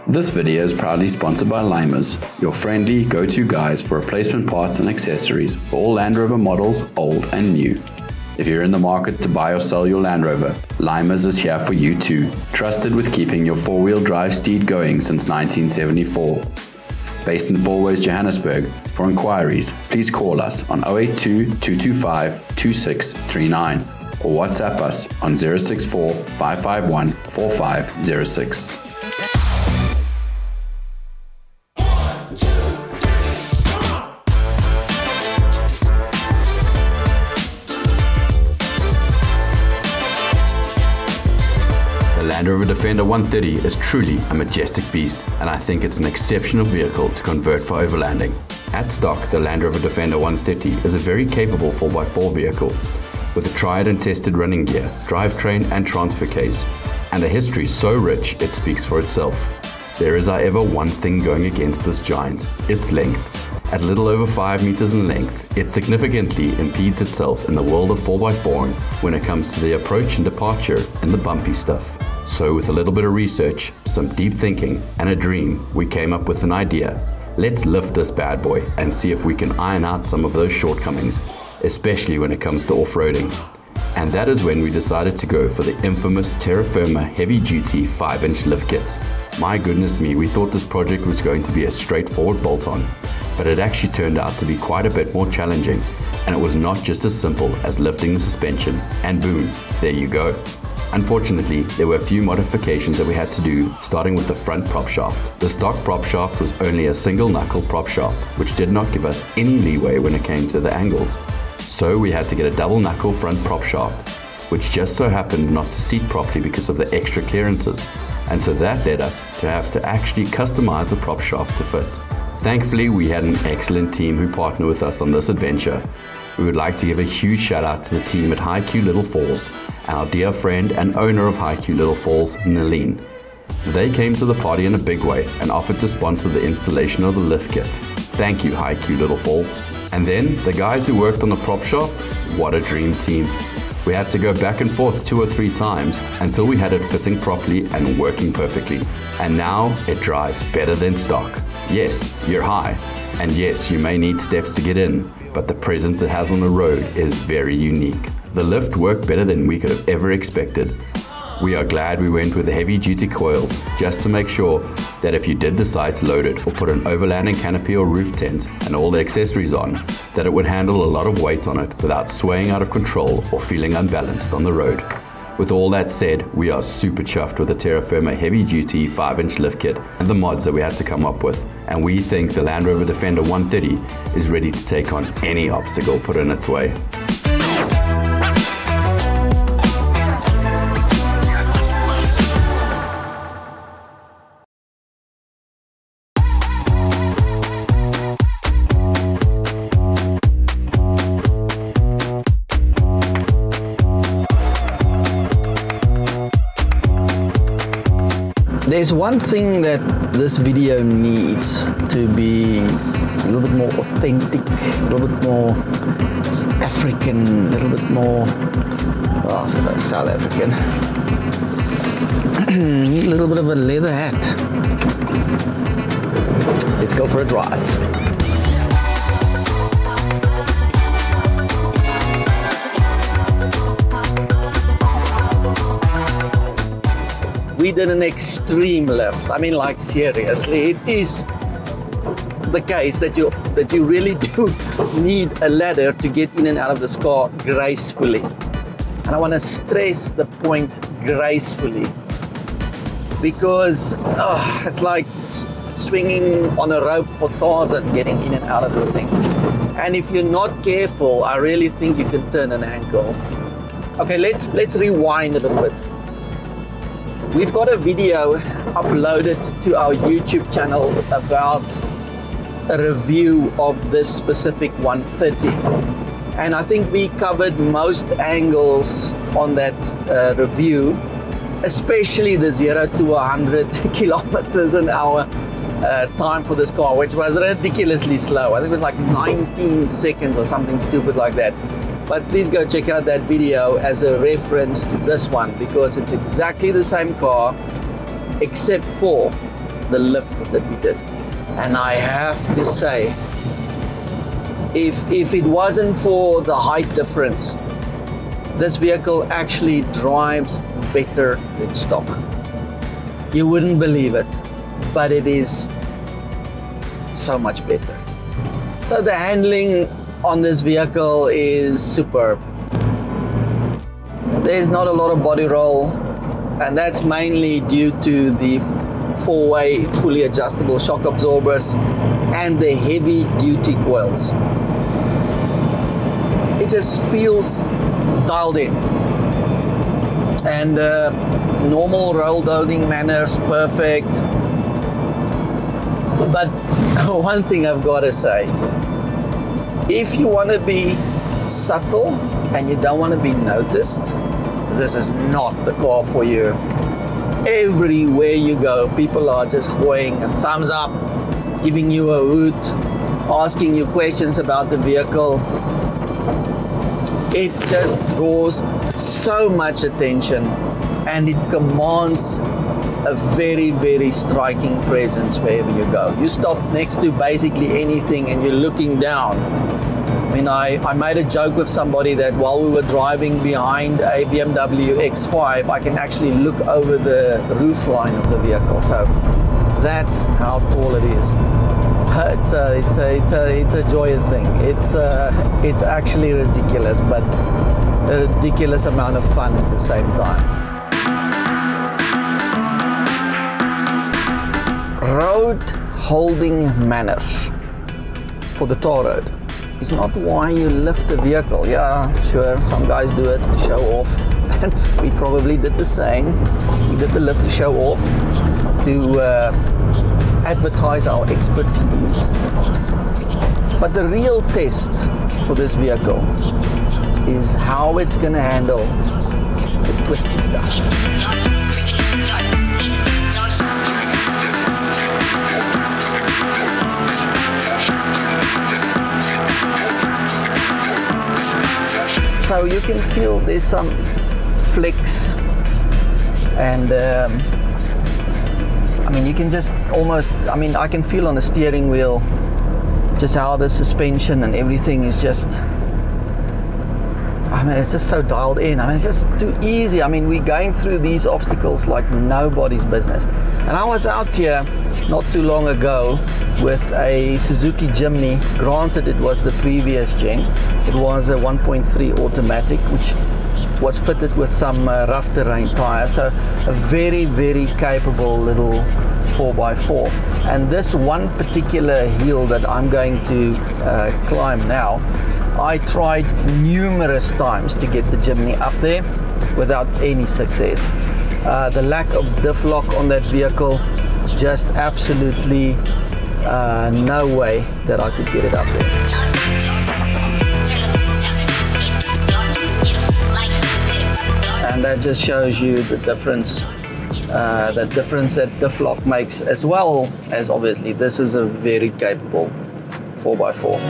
This video is proudly sponsored by Limers, your friendly go-to guys for replacement parts and accessories for all Land Rover models, old and new. If you're in the market to buy or sell your Land Rover, Limers is here for you too. Trusted with keeping your four-wheel drive steed going since 1974. Based in Fourways, Johannesburg. For inquiries, please call us on 082-225-2639 or WhatsApp us on 064-551-4506. The Land Rover Defender 130 is truly a majestic beast, and I think it's an exceptional vehicle to convert for overlanding. At stock, the Land Rover Defender 130 is a very capable 4x4 vehicle with a tried and tested running gear, drivetrain and transfer case, and a history so rich it speaks for itself. There is however one thing going against this giant: its length. At little over 5 meters in length, it significantly impedes itself in the world of 4x4 when it comes to the approach and departure and the bumpy stuff. So with a little bit of research, some deep thinking and a dream, we came up with an idea. Let's lift this bad boy and see if we can iron out some of those shortcomings, especially when it comes to off-roading. And that is when we decided to go for the infamous Terrafirma heavy-duty 5-inch lift kit. My goodness me, we thought this project was going to be a straightforward bolt-on, but it actually turned out to be quite a bit more challenging, and it was not just as simple as lifting the suspension, and boom, there you go. Unfortunately, there were a few modifications that we had to do, starting with the front prop shaft. The stock prop shaft was only a single knuckle prop shaft, which did not give us any leeway when it came to the angles. So we had to get a double knuckle front prop shaft, which just so happened not to seat properly because of the extra clearances. And so that led us to have to actually customize the prop shaft to fit. Thankfully, we had an excellent team who partnered with us on this adventure. We would like to give a huge shout out to the team at Hi-Q Little Falls and our dear friend and owner of Hi-Q Little Falls, Naleen. They came to the party in a big way and offered to sponsor the installation of the lift kit. Thank you, Hi-Q Little Falls. And then the guys who worked on the prop shaft, what a dream team. We had to go back and forth 2 or 3 times until we had it fitting properly and working perfectly. And now it drives better than stock. Yes, you're high, and yes, you may need steps to get in, but the presence it has on the road is very unique. The lift worked better than we could have ever expected. We are glad we went with the heavy-duty coils, just to make sure that if you did decide to load it or put an overlanding canopy or roof tent and all the accessories on, that it would handle a lot of weight on it without swaying out of control or feeling unbalanced on the road. With all that said, we are super chuffed with the Terrafirma heavy-duty 5-inch lift kit and the mods that we had to come up with, and we think the Land Rover Defender 130 is ready to take on any obstacle put in its way. There's one thing that this video needs to be a little bit more authentic, a little bit more African, a little bit more, well, South African. Need a little bit of a leather hat. Let's go for a drive. We did an extreme lift. I mean, like, seriously, it is the case that you really do need a ladder to get in and out of this car gracefully. And I want to stress the point gracefully, because it's like swinging on a rope for Tarzan, getting in and out of this thing. And if you're not careful, I really think you can turn an ankle. Okay, let's rewind a little bit. We've got a video uploaded to our YouTube channel about a review of this specific 130, and I think we covered most angles on that review, especially the 0 to 100 kilometers an hour time for this car, which was ridiculously slow. I think it was like 19 seconds or something stupid like that. But please go check out that video as a reference to this one, because it's exactly the same car, except for the lift that we did. And I have to say, if it wasn't for the height difference, this vehicle actually drives better than stock. You wouldn't believe it, but it is so much better. So the handling on this vehicle is superb. There's not a lot of body roll, and that's mainly due to the four-way fully adjustable shock absorbers and the heavy duty coils. It just feels dialed in, and normal roll loading manners perfect. But one thing I've got to say, if you want to be subtle and you don't want to be noticed, this is not the car for you. Everywhere you go, people are just going a thumbs up, giving you a hoot, asking you questions about the vehicle. It just draws so much attention, and it commands a very, very striking presence wherever you go. You stop next to basically anything and you're looking down. I mean, I made a joke with somebody that while we were driving behind a BMW X5, I can actually look over the roof line of the vehicle. So that's how tall it is. It's a joyous thing. It's actually ridiculous, but a ridiculous amount of fun at the same time. Road holding manners for the tar road is not why you lift a vehicle. Yeah, sure, some guys do it to show off, and we probably did the same. We did the lift to show off, to advertise our expertise. But the real test for this vehicle is how it's going to handle the twisty stuff. So you can feel there's some flicks, and I mean, you can just almost, I mean, I can feel on the steering wheel just how the suspension and everything is just, I mean, it's just so dialed in. I mean, it's just too easy. I mean, we're going through these obstacles like nobody's business. And I was out here not too long ago with a Suzuki Jimny. Granted, it was the previous gen. It was a 1.3 automatic, which was fitted with some rough terrain tires. So a very, very capable little 4x4. And this one particular hill that I'm going to climb now, I tried numerous times to get the Jimny up there without any success. The lack of diff lock on that vehicle, just absolutely no way that I could get it up there. And that just shows you the difference, that diff lock makes, as well as obviously this is a very capable 4x4.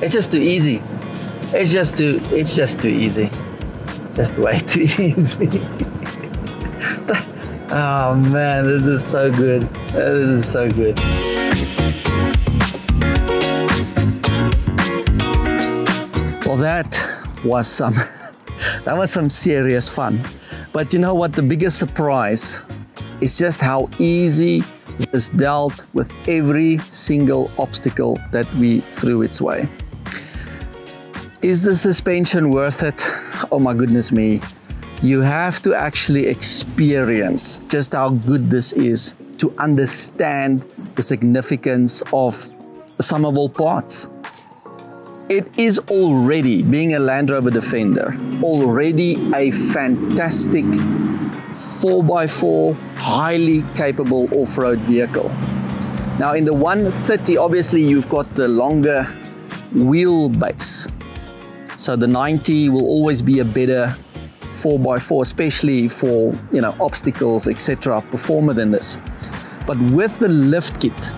It's just too easy. It's just too easy. Just way too easy. Oh man, this is so good. This is so good. Well, that was some serious fun. But you know what? The biggest surprise is just how easy this dealt with every single obstacle that we threw its way. Is the suspension worth it? Oh my goodness me. You have to actually experience just how good this is to understand the significance of the sum of all parts. It is already, being a Land Rover Defender, already a fantastic 4x4, highly capable off-road vehicle. Now in the 130, obviously you've got the longer wheelbase. So the 90 will always be a better 4x4, especially for, you know, obstacles, etc., performer than this. But with the lift kit,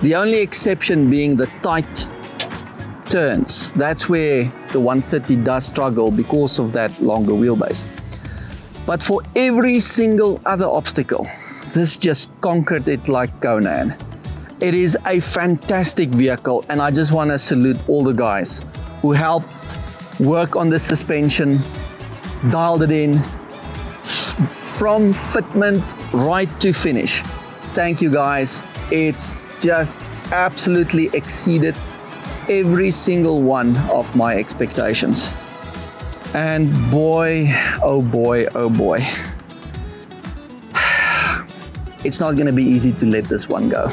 the only exception being the tight turns, that's where the 130 does struggle because of that longer wheelbase. But for every single other obstacle, this just conquered it like Conan. It is a fantastic vehicle, and I just want to salute all the guys who helped work on the suspension, dialed it in, from fitment right to finish. Thank you guys. It's just absolutely exceeded every single one of my expectations. And boy, oh boy, oh boy. It's not going to be easy to let this one go.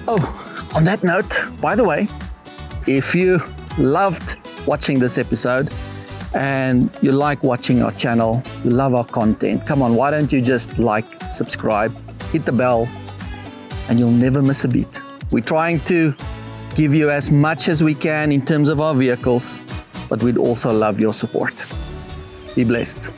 Oh, on that note, by the way, if you loved watching this episode and you like watching our channel, you love our content, come on, why don't you just like, subscribe, hit the bell, and you'll never miss a beat. We're trying to give you as much as we can in terms of our vehicles, but we'd also love your support. Be blessed.